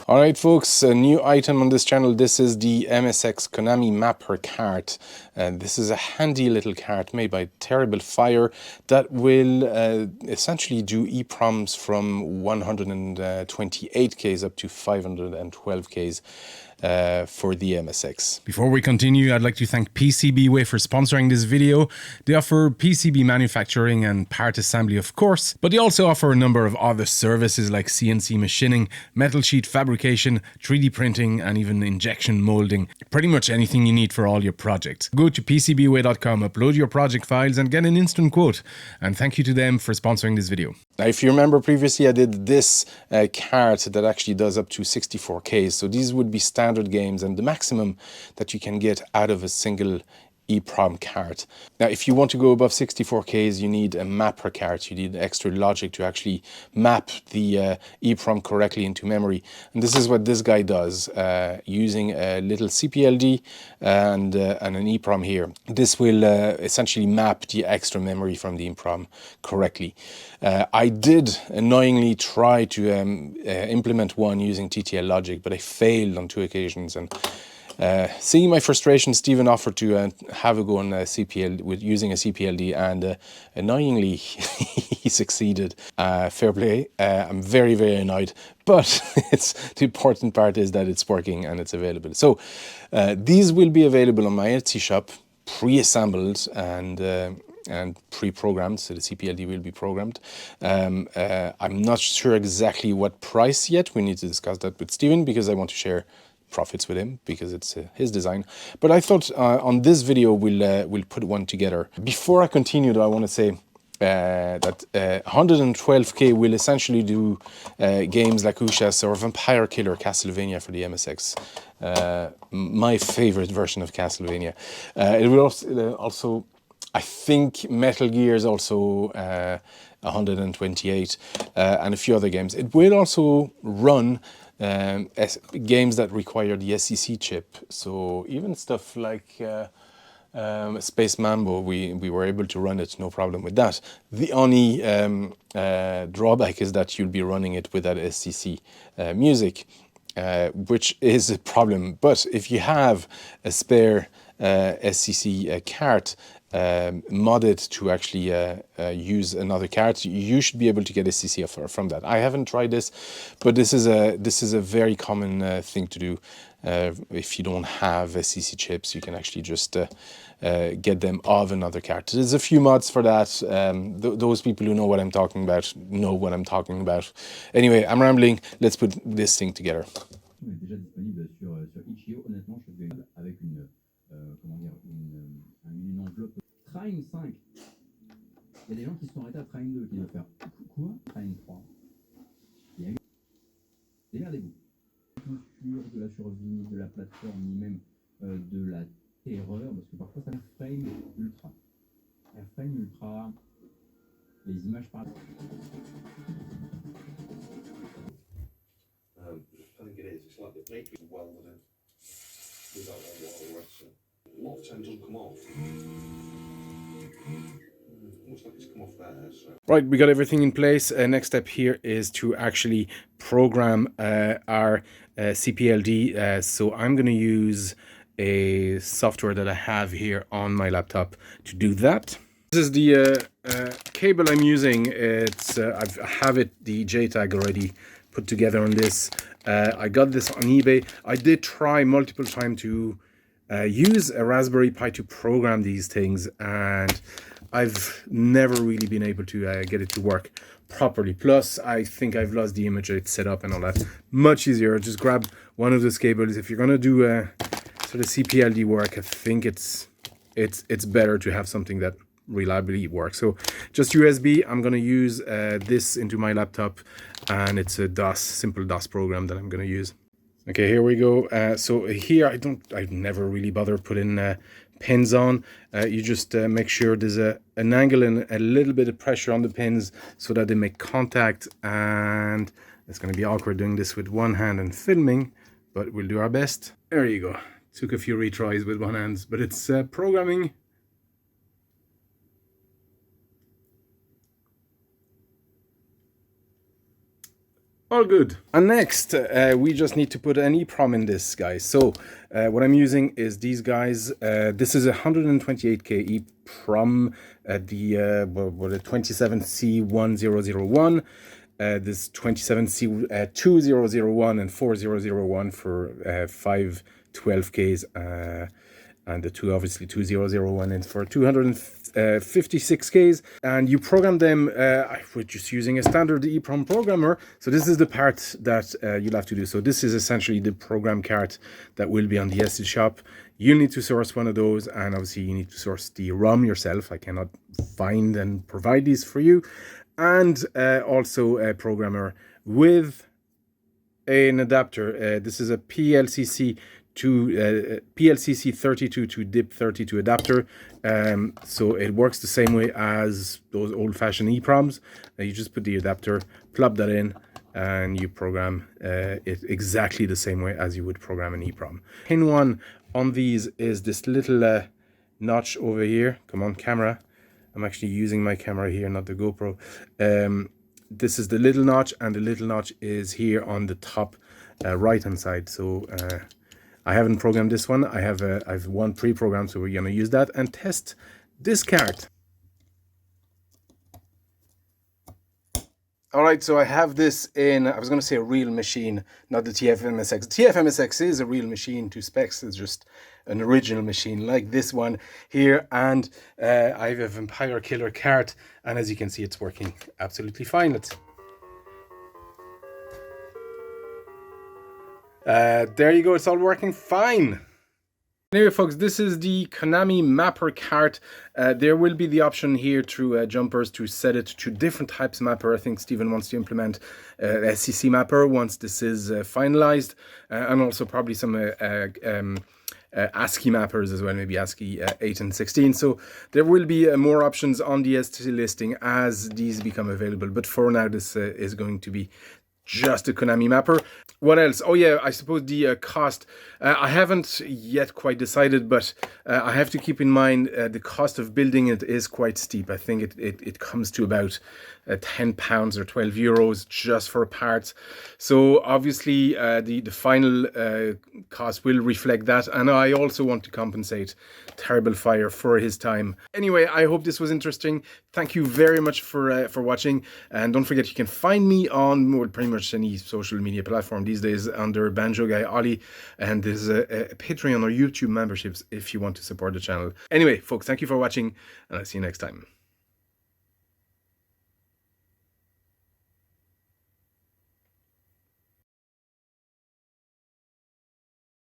Alright folks, a new item on this channel. This is the MSX Konami Mapper cart. This is a handy little cart made by Terrible Fire that will essentially do EPROMs from 128Ks up to 512Ks. For the MSX. Before we continue, I'd like to thank PCBWay for sponsoring this video. They offer PCB manufacturing and part assembly, of course, but they also offer a number of other services like CNC machining, metal sheet fabrication, 3D printing, and even injection molding. Pretty much anything you need for all your projects. Go to PCBWay.com, upload your project files, and get an instant quote. And thank you to them for sponsoring this video. Now, if you remember previously, I did this cart that actually does up to 64Ks. So these would be standard games and the maximum that you can get out of a single EPROM cart. Now, if you want to go above 64Ks, you need a mapper cart. You need extra logic to actually map the EPROM correctly into memory. And this is what this guy does, using a little CPLD and an EPROM here. This will essentially map the extra memory from the EPROM correctly. I did annoyingly try to implement one using TTL logic, but I failed on 2 occasions. And seeing my frustration, Stephen offered to have a go on CPL with using a CPLD, and annoyingly he succeeded. Fair play. I'm very, very annoyed, but the important part is that it's working and it's available. So these will be available on my Etsy shop, pre-assembled and pre-programmed, so the CPLD will be programmed. I'm not sure exactly what price yet. We need to discuss that with Stephen because I want to share profits with him because it's his design. But I thought on this video we'll put one together. Before I continue though, I want to say that 112K will essentially do games like Ushas or Vampire Killer Castlevania for the MSX. My favorite version of Castlevania. It will also I think Metal Gear is also 128 and a few other games. It will also run games that require the SCC chip. So even stuff like Space Mambo, we were able to run it, no problem with that. The only drawback is that you'll be running it without SCC music, which is a problem. But if you have a spare SCC cart, modded to actually use another cart, you should be able to get a CC from that. I haven't tried this, but this is a very common thing to do. If you don't have SCC chips, you can actually just get them off another cart. There's a few mods for that. Those people who know what I'm talking about know what I'm talking about. Anyway, I'm rambling. Let's put this thing together. Train 5. Il y a des gens qui se sont arrêtés à Train 2 qui doivent faire quoi? Train 3. Démerdez-vous. De la survie, de la plateforme, ni même de la terreur, parce que parfois ça frame ultra. Frame ultra, les images par. I think it is. It's like the plate is welded in. Without all the rest. A lot of times doesn't come off. Looks like it's come off there. So. Right, we got everything in place. Next step here is to actually program our CPLD. So I'm going to use a software that I have here on my laptop to do that. This is the cable I'm using. It's I have the JTAG already put together on this. I got this on eBay. I did try multiple times to use a Raspberry Pi to program these things, and I've never really been able to get it to work properly. Plus, I think I've lost the image it's set up and all that. Much easier. Just grab one of those cables. If you're gonna do sort of CPLD work, I think it's better to have something that reliably works. So just USB. I'm gonna use this into my laptop, and it's a simple DOS program that I'm gonna use. Okay, here we go. So here I never really bother putting pins on. You just make sure there's an angle and a little bit of pressure on the pins so that they make contact. And it's going to be awkward doing this with one hand and filming, but we'll do our best. There you go. Took a few retries with one hand, but it's programming. All good. And next, we just need to put an EEPROM in this, guys. So what I'm using is these guys. This is a 128K EEPROM, the 27C1001. This 27C2001 and 4001 for 512Ks. And the two, obviously 2001 and for 256Ks. And you program them with just using a standard EEPROM programmer. So this is the part that you'll have to do. So this is essentially the program cart that will be on the SD shop. You need to source one of those, and obviously you need to source the ROM yourself. I cannot find and provide these for you. And also a programmer with an adapter. This is a PLCC PLCC 32 to DIP 32 adapter. So it works the same way as those old-fashioned EEPROMs. You just put the adapter, plug that in, and you program it exactly the same way as you would program an EEPROM. Pin one on these is this little notch over here. Come on, camera. I'm actually using my camera here, not the GoPro. This is the little notch, and the little notch is here on the top right-hand side. So I haven't programmed this one. I've one pre-programmed, so we're going to use that and test this card. All right, so I have this in, I was going to say a real machine, not the TF-MSX. The TF-MSX is a real machine to specs. It's just an original machine like this one here. And I have a Vampire Killer cart. And as you can see, it's working absolutely fine. There you go. It's all working fine. Anyway, folks, this is the Konami Mapper cart. There will be the option here through jumpers to set it to different types of mapper. I think Stephen wants to implement SCC mapper once this is finalized, and also probably some ASCII mappers as well, maybe ASCII 8 and 16. So there will be more options on the STC listing as these become available. But for now, this is going to be just a Konami Mapper. What else? Oh yeah, I suppose the cost. I haven't yet quite decided, but I have to keep in mind the cost of building it is quite steep. I think it comes to about £10 or €12 just for parts. So obviously the final cost will reflect that, and I also want to compensate Terrible Fire for his time. Anyway, I hope this was interesting. Thank you very much for watching, and don't forget you can find me on pretty much any social media platform these days under Banjo Guy Ollie, and there's a Patreon or YouTube memberships if you want to support the channel. Anyway, folks, thank you for watching, and I'll see you next time.